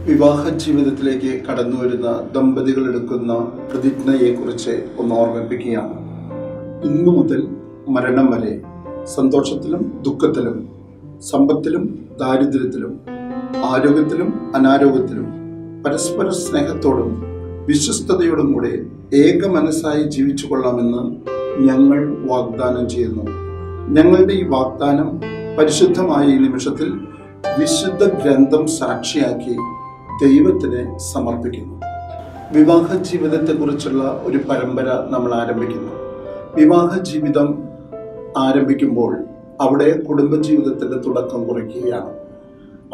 വിവാഹ ജീവിതത്തിലേക്ക് കടന്നു വരുന്ന ദമ്പതികൾ എടുക്കുന്ന പ്രതിജ്ഞയെക്കുറിച്ച് ഒന്ന് ഓർമ്മിപ്പിക്കുകയാണ്. ഇന്നു മുതൽ മരണം വരെ സന്തോഷത്തിലും ദുഃഖത്തിലും, സമ്പത്തിലും ദാരിദ്ര്യത്തിലും, ആരോഗ്യത്തിലും അനാരോഗ്യത്തിലും പരസ്പര സ്നേഹത്തോടും വിശ്വസ്തയോടും കൂടെ ഏക മനസ്സായി ജീവിച്ചു കൊള്ളാമെന്ന് ഞങ്ങൾ വാഗ്ദാനം ചെയ്യുന്നു. ഞങ്ങളുടെ ഈ വാഗ്ദാനം പരിശുദ്ധമായ ഈ നിമിഷത്തിൽ വിശുദ്ധ ഗ്രന്ഥം സാക്ഷിയാക്കി ദൈവത്തിന് സമർപ്പിക്കുന്നു. വിവാഹ ജീവിതത്തെക്കുറിച്ചുള്ള ഒരു പരമ്പര നമ്മൾ ആരംഭിക്കുന്നു. വിവാഹ ജീവിതം ആരംഭിക്കുമ്പോൾ അവിടെ കുടുംബജീവിതത്തിന്റെ തുടക്കം കുറിക്കുകയാണ്.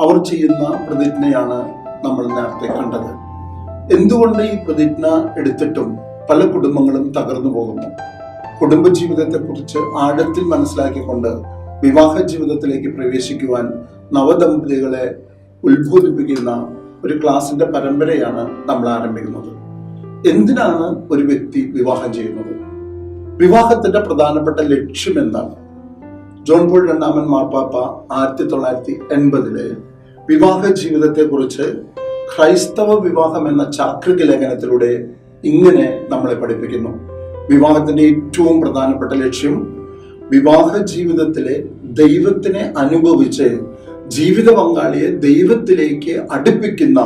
അവർ ചെയ്യുന്ന പ്രതിജ്ഞയാണ് നമ്മൾ നേരത്തെ കണ്ടത്. എന്തുകൊണ്ട് ഈ പ്രതിജ്ഞ എടുത്തിട്ടും പല കുടുംബങ്ങളും തകർന്നു പോകുന്നു? കുടുംബജീവിതത്തെക്കുറിച്ച് ആഴത്തിൽ മനസ്സിലാക്കിക്കൊണ്ട് വിവാഹ ജീവിതത്തിലേക്ക് പ്രവേശിക്കുവാൻ നവദമ്പതികളെ ഉത്ബോധിപ്പിക്കുന്ന ഒരു ക്ലാസിന്റെ പരമ്പരയാണ് നമ്മൾ ആരംഭിക്കുന്നത്. എന്തിനാണ് ഒരു വ്യക്തി വിവാഹം ചെയ്യുന്നത്? വിവാഹത്തിന്റെ പ്രധാനപ്പെട്ട ലക്ഷ്യം എന്താണ്? ജോൺ പോൾ രണ്ടാമൻ മാർപ്പാപ്പ 1980 വിവാഹ ജീവിതത്തെ കുറിച്ച് ക്രൈസ്തവ വിവാഹം എന്ന ചാക്രിക ലേഖനത്തിലൂടെ ഇങ്ങനെ നമ്മളെ പഠിപ്പിക്കുന്നു. വിവാഹത്തിന്റെ ഏറ്റവും പ്രധാനപ്പെട്ട ലക്ഷ്യം വിവാഹ ജീവിതത്തിലെ ദൈവത്തിനെ അനുഭവിച്ച് ജീവിത പങ്കാളിയെ ദൈവത്തിലേക്ക് അടുപ്പിക്കുന്ന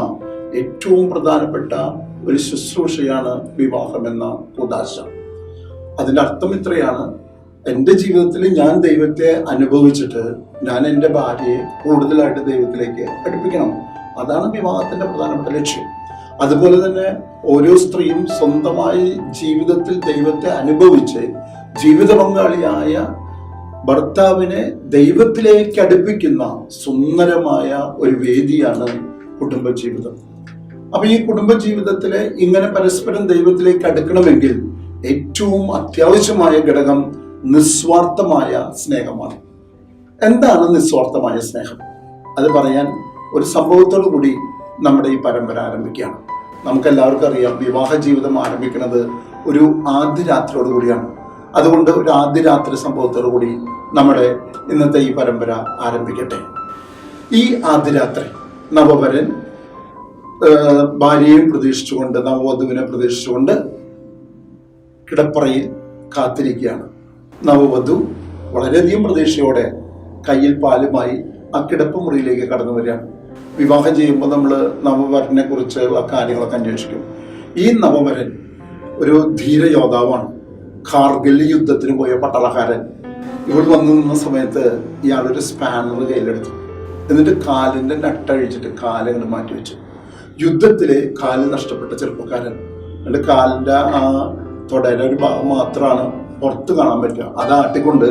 ഏറ്റവും പ്രധാനപ്പെട്ട ഒരു ശുശ്രൂഷയാണ് വിവാഹം എന്ന കൂദാശ. അതിന്റെ അർത്ഥം ഇത്രയാണ്: എൻ്റെ ജീവിതത്തിൽ ഞാൻ ദൈവത്തെ അനുഭവിച്ചിട്ട് ഞാൻ എൻ്റെ ഭാര്യയെ കൂടുതലായിട്ട് ദൈവത്തിലേക്ക് അടുപ്പിക്കണം. അതാണ് വിവാഹത്തിന്റെ പ്രധാനപ്പെട്ട ലക്ഷ്യം. അതുപോലെ തന്നെ ഓരോ സ്ത്രീയും സ്വന്തമായി ജീവിതത്തിൽ ദൈവത്തെ അനുഭവിച്ച് ജീവിത പങ്കാളിയായ ഭർത്താവിനെ ദൈവത്തിലേക്ക് അടുപ്പിക്കുന്ന സുന്ദരമായ ഒരു വേദിയാണ് കുടുംബജീവിതം. അപ്പൊ ഈ കുടുംബജീവിതത്തിലെ ഇങ്ങനെ പരസ്പരം ദൈവത്തിലേക്ക് അടുക്കണമെങ്കിൽ ഏറ്റവും അത്യാവശ്യമായ ഘടകം നിസ്വാർത്ഥമായ സ്നേഹമാണ്. എന്താണ് നിസ്വാർത്ഥമായ സ്നേഹം? അത് പറയാൻ ഒരു സംഭവത്തോടു കൂടി നമ്മുടെ ഈ പരമ്പര ആരംഭിക്കുകയാണ്. നമുക്കെല്ലാവർക്കും അറിയാം, വിവാഹ ജീവിതം ആരംഭിക്കുന്നത് ഒരു ആദ്യ രാത്രിയോട് കൂടിയാണ്. അതുകൊണ്ട് ഒരു ആദ്യ രാത്രി സംഭവത്തോടു കൂടി നമ്മുടെ ഇന്നത്തെ ഈ പരമ്പര ആരംഭിക്കട്ടെ. ഈ ആദ്യ രാത്രി നവവരൻ ഭാര്യയെയും പ്രതീക്ഷിച്ചുകൊണ്ട്, നവവധുവിനെ പ്രതീക്ഷിച്ചുകൊണ്ട് കിടപ്പറയിൽ കാത്തിരിക്കുകയാണ്. നവവധു വളരെയധികം പ്രതീക്ഷയോടെ കയ്യിൽ പാലുമായി ആ കിടപ്പ് മുറിയിലേക്ക് കടന്നു വരികയാണ്. വിവാഹം ചെയ്യുമ്പോൾ നമ്മൾ നവവരനെ കുറിച്ചുള്ള കാര്യങ്ങളൊക്കെ അന്വേഷിക്കും. ഈ നവവരൻ ഒരു ധീരയോദ്ധാവാണ്. കാർഗിൽ യുദ്ധത്തിന് പോയ പട്ടാളക്കാരൻ. ഇവിടെ വന്നു നിന്ന സമയത്ത് ഇയാളൊരു സ്പാനർ കയ്യിലെടുത്തു. എന്നിട്ട് കാലിന്റെ നട്ടഴിച്ചിട്ട് കാലങ്ങൾ മാറ്റിവെച്ചു. യുദ്ധത്തില് കാല് നഷ്ടപ്പെട്ട ചെറുപ്പക്കാരൻ. എന്നിട്ട് കാലിന്റെ ആ തൊടയുടെ ഒരു ഭാഗം മാത്രമാണ് പുറത്ത് കാണാൻ പറ്റുക. അതാട്ടിക്കൊണ്ട്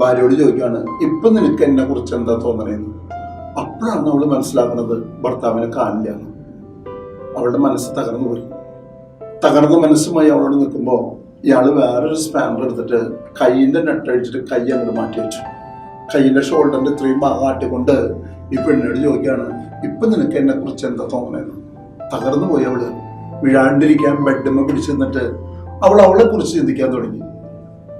ഭാര്യയോട് ചോദിക്കുകയാണ്, ഇപ്പൊ നിനക്ക് എന്നെ കുറിച്ച് എന്താ തോന്നണേന്ന്. അപ്പോഴാണ് അവള് മനസ്സിലാക്കുന്നത് ഭർത്താവിനെ കാലിലാണ്. അവളുടെ മനസ്സ് തകർന്നു പോയി. തകർന്ന മനസ്സുമായി അവളോട് നിൽക്കുമ്പോൾ ഇയാള് വേറൊരു സ്പാനർ എടുത്തിട്ട് കൈയിന്റെ നെട്ടഴിച്ചിട്ട് കൈ അങ്ങോട്ട് മാറ്റി വെച്ചു. കൈയിന്റെ ഷോൾഡറിന്റെ ഇത്രയും ഭാഗം ആട്ടിക്കൊണ്ട് ഈ പെണ്ണിനോട് ചോദിക്കുകയാണ്, ഇപ്പൊ നിനക്ക് എന്നെ കുറിച്ച് എന്താ തോന്നണേന്ന്. തകർന്നു പോയി അവള്. വീഴാണ്ടിരിക്കാൻ ബെഡ്മ പിടിച്ചു നിന്നിട്ട് അവളെ കുറിച്ച് ചിന്തിക്കാൻ തുടങ്ങി.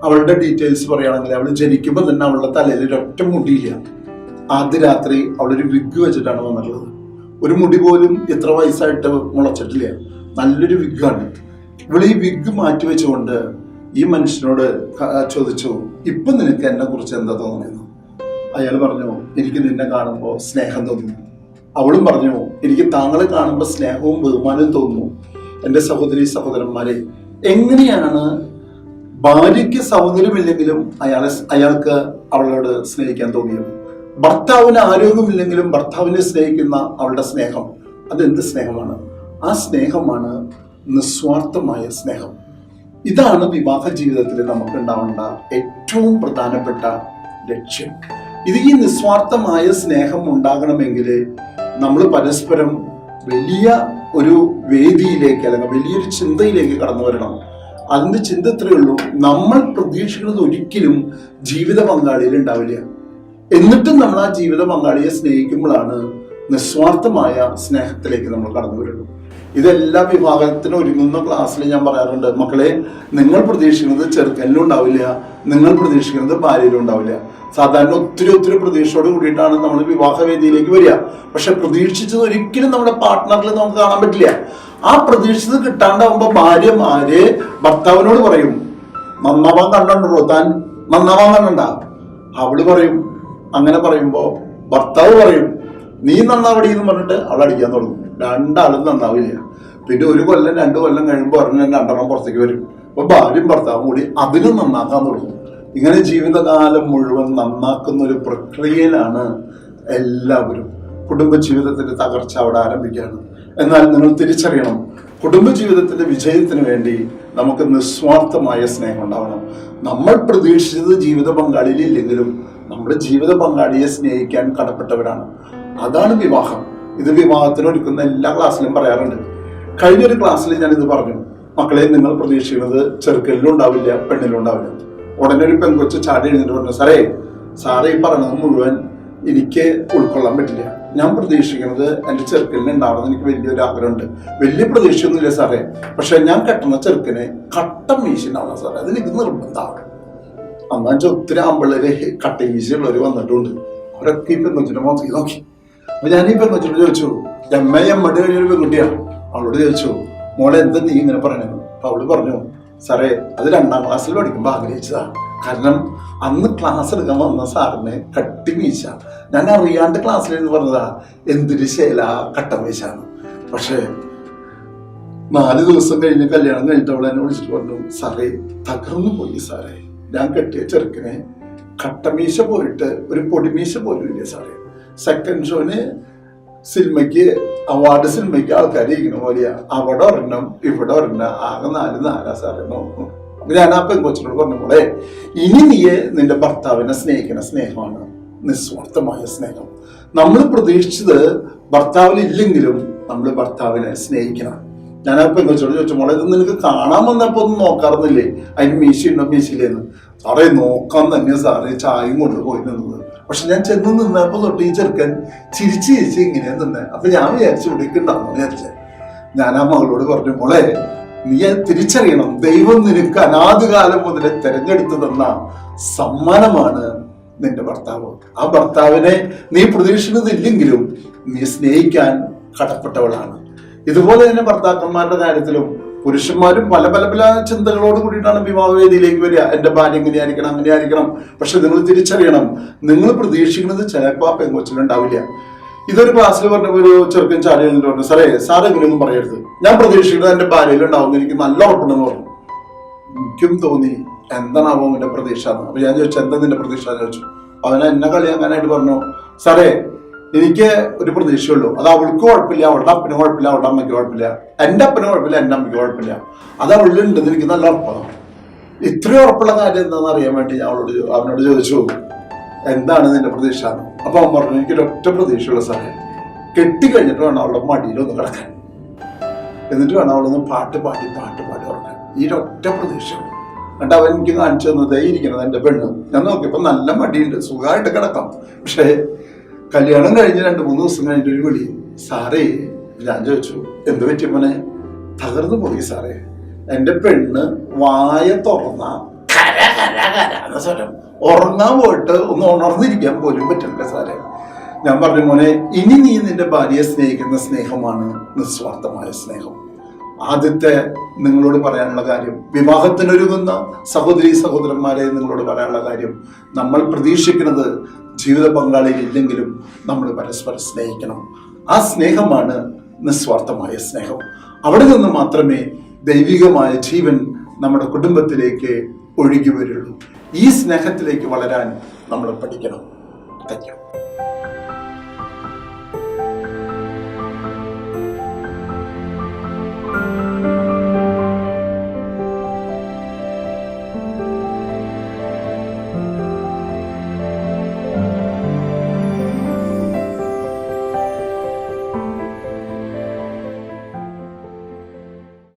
അവളുടെ ഡീറ്റെയിൽസ് പറയുകയാണെങ്കിൽ അവള് ജനിക്കുമ്പോൾ തന്നെ അവളുടെ തലയിൽ ഒരൊറ്റ മുടിയില്ല. ആദ്യ രാത്രി അവളൊരു വിഗ് വെച്ചിട്ടാണ് വന്നിട്ടുള്ളത്. ഒരു മുടി പോലും ഇത്ര വയസ്സായിട്ട് മുളച്ചിട്ടില്ല. നല്ലൊരു വിഗാണ്. ഇവള് ഈ വിഗ് മാറ്റി വെച്ചുകൊണ്ട് ഈ മനുഷ്യനോട് ചോദിച്ചു, ഇപ്പൊ നിനക്ക് എന്നെ കുറിച്ച് എന്താ തോന്നുന്നു? അയാൾ പറഞ്ഞു, എനിക്ക് നിന്നെ കാണുമ്പോൾ സ്നേഹം തോന്നുന്നു. അവളും പറഞ്ഞു, എനിക്ക് താങ്കളെ കാണുമ്പോൾ സ്നേഹവും ബഹുമാനവും തോന്നുന്നു. എൻ്റെ സഹോദരി സഹോദരന്മാരെ, എങ്ങനെയാണ് ഭാര്യയ്ക്ക് സൗന്ദര്യമില്ലെങ്കിലും അയാൾക്ക് അവളോട് സ്നേഹിക്കാൻ തോന്നിയത്? ഭർത്താവിന് ആരോഗ്യമില്ലെങ്കിലും ഭർത്താവിനെ സ്നേഹിക്കുന്ന അവളുടെ സ്നേഹം, അതെന്ത് സ്നേഹമാണ്? ആ സ്നേഹമാണ് നിസ്വാർത്ഥമായ സ്നേഹം. ഇതാണ് വിവാഹ ജീവിതത്തിൽ നമുക്ക് ഉണ്ടാവേണ്ട ഏറ്റവും പ്രധാനപ്പെട്ട ലക്ഷ്യം. ഈ നിസ്വാർത്ഥമായ സ്നേഹം ഉണ്ടാകണമെങ്കിൽ നമ്മൾ പരസ്പരം വലിയ ഒരു വേദിയിലേക്ക് അല്ലെങ്കിൽ വലിയൊരു ചിന്തയിലേക്ക് കടന്നു വരണം. അതിന്റെ ചിന്ത ഇത്രയേ ഉള്ളൂ: നമ്മൾ പ്രതീക്ഷിക്കുന്നത് ഒരിക്കലും ജീവിത പങ്കാളിയിൽ ഉണ്ടാവില്ല. എന്നിട്ടും നമ്മൾ ആ ജീവിത പങ്കാളിയെ സ്നേഹിക്കുമ്പോഴാണ് നിസ്വാർത്ഥമായ സ്നേഹത്തിലേക്ക് നമ്മൾ കടന്നു വരുള്ളൂ. ഇതെല്ലാ വിഭാഗത്തിനും ഒരുങ്ങുന്ന ക്ലാസ്സിൽ ഞാൻ പറയാറുണ്ട്, മക്കളെ നിങ്ങൾ പ്രതീക്ഷിക്കുന്നത് ചെറുക്കനിലും ഉണ്ടാവില്ല, നിങ്ങൾ പ്രതീക്ഷിക്കുന്നത് ഭാര്യയിലും ഉണ്ടാവില്ല. സാധാരണ ഒത്തിരി പ്രതീക്ഷയോട് കൂടിയിട്ടാണ് നമ്മൾ വിവാഹ വേദിയിലേക്ക് വരിക. പക്ഷെ പ്രതീക്ഷിച്ചത് ഒരിക്കലും നമ്മുടെ പാർട്ട്ണറിൽ നമുക്ക് കാണാൻ പറ്റില്ല. ആ പ്രതീക്ഷിച്ചത് കിട്ടാണ്ടാവുമ്പോ ഭാര്യമാര് ഭർത്താവിനോട് പറയും, നന്നാവാൻ കണ്ടോ താൻ, നന്നാവാൻ കണ്ട. അവള് പറയും, അങ്ങനെ പറയുമ്പോ ഭർത്താവ് പറയും നീ നന്നാവടി എന്ന് പറഞ്ഞിട്ട് അവൾ അടിക്കാൻ തുടങ്ങും. രണ്ടാളും നന്നാവില്ല. പിന്നെ 1 കൊല്ലം 2 കൊല്ലം കഴിയുമ്പോൾ ഒരെണ്ണം 2 പുറത്തേക്ക് വരും. അപ്പൊ ഭാര്യയും ഭർത്താവും കൂടി അതിനും നന്നാക്കാൻ തുടങ്ങും. ഇങ്ങനെ ജീവിതകാലം മുഴുവൻ നന്നാക്കുന്ന ഒരു പ്രക്രിയയിലാണ് എല്ലാവരും. കുടുംബജീവിതത്തിന്റെ തകർച്ച അവിടെ ആരംഭിക്കുകയാണ്. എന്നാൽ നിങ്ങൾ തിരിച്ചറിയണം, കുടുംബജീവിതത്തിന്റെ വിജയത്തിന് വേണ്ടി നമുക്ക് നിസ്വാർത്ഥമായ സ്നേഹം ഉണ്ടാവണം. നമ്മൾ പ്രതീക്ഷിച്ചത് ജീവിത പങ്കാളിയിൽ ഇല്ലെങ്കിലും നമ്മുടെ ജീവിത പങ്കാളിയെ സ്നേഹിക്കാൻ കടപ്പെട്ടവരാണ്. അതാണ് വിവാഹം. ഇത് വിവാഹത്തിന് ഒരുക്കുന്ന എല്ലാ ക്ലാസ്സിലും പറയാറുണ്ട്. കഴിഞ്ഞൊരു ക്ലാസ്സിൽ ഞാനിത് പറഞ്ഞു, മക്കളെ നിങ്ങൾ പ്രതീക്ഷിക്കുന്നത് ചെറുക്കലിലും ഉണ്ടാവില്ല, പെണ്ണിലും ഉണ്ടാവില്ല. ഉടനെ ഒരു പെൺകൊച്ച് ചാടി എഴുന്നിട്ട് പറഞ്ഞു, സാറേ ഈ പറയണത് മുഴുവൻ എനിക്ക് ഉൾക്കൊള്ളാൻ പറ്റില്ല. ഞാൻ പ്രതീക്ഷിക്കുന്നത് എൻ്റെ ചെറുക്കലിന് ഉണ്ടാവണമെന്ന് എനിക്ക് വലിയൊരു ആഗ്രഹമുണ്ട്. വലിയ പ്രതീക്ഷയൊന്നുമില്ല സാറേ, പക്ഷെ ഞാൻ കെട്ടുന്ന ചെറുക്കന് കട്ട മീശുണ്ടാവണം സാറേ, അതെനിക്ക് നിർബന്ധമാണ്. അന്നാ ഒത്തിരി ആമ്പിള്ളേര് കട്ട മീശയുള്ളവർ വന്നിട്ടുണ്ട്. അവരൊക്കെ ഈ പെൺകൊച്ചിന്റെ മുഖത്തേക്ക് നോക്കി. അപ്പൊ ഞാൻ ഈ പെൺകൊച്ചിനോട് ചോദിച്ചു, എമ്മടി കഴിഞ്ഞൊരു പെൺകുട്ടിയാണ്, അവളോട് ചോദിച്ചു, മോളെ എന്താ നീ ഇങ്ങനെ പറയണത്? അപ്പൊ അവള് പറഞ്ഞു, സാറേ അത് 2ാം ക്ലാസ്സിൽ പഠിക്കുമ്പോൾ ആഗ്രഹിച്ചതാ. കാരണം അന്ന് ക്ലാസ് എടുക്കാൻ വന്ന സാറിന് കട്ടി മീശ. ഞാൻ അറിയാണ്ട് ക്ലാസ്സിലിരുന്ന് പറഞ്ഞതാ, എന്തൊരു ശേല കട്ട മീശാണ്. പക്ഷെ 4 ദിവസം കഴിഞ്ഞ് കല്യാണം കഴിഞ്ഞിട്ട് അവൾ എന്നെ വിളിച്ചിട്ട് പറഞ്ഞു, സാറേ തകർന്നു പോയി സാറേ, ഞാൻ കെട്ടിയ ചെറുക്കനെ കട്ടമീശ പോയിട്ട് ഒരു പൊടിമീശ പോലും ഇല്ല സാറേ. സെക്കൻഡ് ഷോന് സിനിമയ്ക്ക് അവാർഡ് സിനിമയ്ക്ക് ആൾക്കാർ ഇരിക്കണ പോലെയാ, അവിടെ ഒരെണ്ണം ഇവിടെ ഒരെണ്ണം, ആകെ 4 സാറേ നോക്കും. അപ്പൊ ഞാൻ ആ പെൺകൊച്ചിനോട് പറഞ്ഞ പോലെ, ഇനി നീയെ നിന്റെ ഭർത്താവിനെ സ്നേഹിക്കുന്ന സ്നേഹമാണ് നിസ്വാർത്ഥമായ സ്നേഹം. നമ്മൾ പ്രതീക്ഷിച്ചത് ഭർത്താവിൽ ഇല്ലെങ്കിലും നമ്മൾ ഭർത്താവിനെ സ്നേഹിക്കണം. ഞാൻ ആ പെൺകൊച്ചോട് ചോദിച്ചു, മോളെ ഇത് നിനക്ക് കാണാൻ വന്നപ്പോ ഒന്നും നോക്കാറുന്നില്ലേ, അതിന് മീശയുണ്ടോ മീശയില്ലേന്ന്? സാറേ നോക്കാൻ തന്നെ സാറേ ചായയും കൊണ്ടുപോയി നിന്നത്. പക്ഷെ ഞാൻ ചെന്ന് നിന്നപ്പോ തൊട്ട് ഈ ചെറുക്കൻ ചിരിച്ച് ഇങ്ങനെ നിന്നെ. അപ്പൊ ഞാൻ വിചാരിച്ചു ഇവിടേക്ക് ഉണ്ടാവും വിചാരിച്ചേ. ഞാൻ ആ മകളോട് പറഞ്ഞു, മോളെ നീ തിരിച്ചറിയണം, ദൈവം നിനക്ക് അനാദികാലം മുതലേ തെരഞ്ഞെടുത്തു തന്ന സമ്മാനമാണ് നിന്റെ ഭർത്താവ്. ആ ഭർത്താവിനെ നീ പ്രതീക്ഷിക്കുന്നതില്ലെങ്കിലും നീ സ്നേഹിക്കാൻ കടപ്പെട്ടവളാണ്. ഇതുപോലെ തന്നെ ഭർത്താക്കന്മാരുടെ കാര്യത്തിലും പുരുഷന്മാരും പല ചിന്തകളോട് കൂടിയിട്ടാണ് വിവാഹവേദിയിലേക്ക് വരിക. എന്റെ ഭാര്യ ഇങ്ങനെയായിരിക്കണം, അങ്ങനെയായിരിക്കണം. പക്ഷെ നിങ്ങൾ തിരിച്ചറിയണം, നിങ്ങൾ പ്രതീക്ഷിക്കുന്നത് ചിലപ്പോൾ ആ പെൺകൊച്ചിലുണ്ടാവില്ല. ഇതൊരു ക്ലാസ്സിൽ പറഞ്ഞ ഒരു ചെറുക്കൻ ചാടി എഴുന്നിട്ട് പറഞ്ഞു, സാർ എങ്ങനെയൊന്നും പറയരുത്, ഞാൻ പ്രതീക്ഷിക്കുന്നത് എന്റെ ഭാര്യയിലുണ്ടാവുന്ന എനിക്ക് നല്ല ഉറപ്പുണ്ടെന്ന് പറഞ്ഞു. എനിക്കും തോന്നി എന്താണാവോ എന്റെ പ്രതീക്ഷ എന്ന്. അപ്പൊ ഞാൻ ചോദിച്ചു, എന്താ നിന്റെ പ്രതീക്ഷ എന്ന് ചോദിച്ചു. അവനെ എന്നെ കളിയാക്കാനായിട്ട് പറഞ്ഞു, സാറേ എനിക്ക് ഒരു പ്രതീക്ഷയുള്ളൂ, അത് അവൾക്ക് കുഴപ്പമില്ല, അവളുടെ അപ്പനും കുഴപ്പമില്ല, അവളുടെ അമ്മയ്ക്ക് കുഴപ്പമില്ല, എന്റെ അപ്പനും കുഴപ്പമില്ല, എന്റെ അമ്മയ്ക്ക് കുഴപ്പമില്ല, അത് അവളിൽ ഉണ്ടെന്ന് എനിക്ക് നല്ല ഉറപ്പാണ്. ഇത്രയും ഉറപ്പുള്ള കാര്യം എന്താണെന്ന് അറിയാൻ വേണ്ടി ഞാൻ അവനോട് ചോദിച്ചു, എന്താണ് നിന്റെ പ്രതീക്ഷ? അപ്പൊ അവൻ പറഞ്ഞു, എനിക്കൊരൊറ്റ പ്രതീക്ഷയുള്ള സാറേ, കെട്ടിക്കഴിഞ്ഞിട്ട് വേണം അവളുടെ മടിയിലൊന്ന് കിടക്കാൻ, എന്നിട്ട് വേണം അവളൊന്ന് പാട്ട് പാടി ഉറക്കാൻ. ഈ ഒറ്റ പ്രതീക്ഷ. എന്നിട്ട് അവൻ എനിക്ക് കാണിച്ചു തന്നതേ ഇരിക്കുന്നത് എന്റെ പെണ്ണ്. ഞാൻ നോക്കിയപ്പോ നല്ല മടിയുണ്ട്, സുഖമായിട്ട് കിടക്കാം. പക്ഷേ കല്യാണം കഴിഞ്ഞ് 2-3 ദിവസം കഴിഞ്ഞിട്ട് ഒരു വിളി, സാറേ. ഞാൻ ചോദിച്ചു, എന്ത് പറ്റിയ മോനെ? തകർന്നു പോയി സാറേ, എന്റെ പെണ്ണ് വായ തുറന്ന സ്വരം, ഉറങ്ങാൻ പോയിട്ട് ഒന്ന് ഉണർന്നിരിക്കാൻ പോലും പറ്റില്ല സാറേ. ഞാൻ പറഞ്ഞു, മോനെ ഇനി നീ നിന്റെ ഭാര്യയെ സ്നേഹിക്കുന്ന സ്നേഹമാണ് നിസ്വാർത്ഥമായ സ്നേഹം. ആദ്യത്തെ നിങ്ങളോട് പറയാനുള്ള കാര്യം, വിവാഹത്തിനൊരുങ്ങുന്ന സഹോദരി സഹോദരന്മാരെ നിങ്ങളോട് പറയാനുള്ള കാര്യം, നമ്മൾ പ്രതീക്ഷിക്കുന്നത് ജീവിത പങ്കാളിയിൽ ഇല്ലെങ്കിലും നമ്മൾ പരസ്പരം സ്നേഹിക്കണം. ആ സ്നേഹമാണ് നിസ്വാർത്ഥമായ സ്നേഹം. അവിടെ നിന്ന് മാത്രമേ ദൈവികമായ ജീവൻ നമ്മുടെ കുടുംബത്തിലേക്ക് ഒഴുകി വരുള്ളൂ. ഈ സ്നേഹത്തിലേക്ക് വളരാൻ നമ്മൾ പഠിക്കണം. Thank you.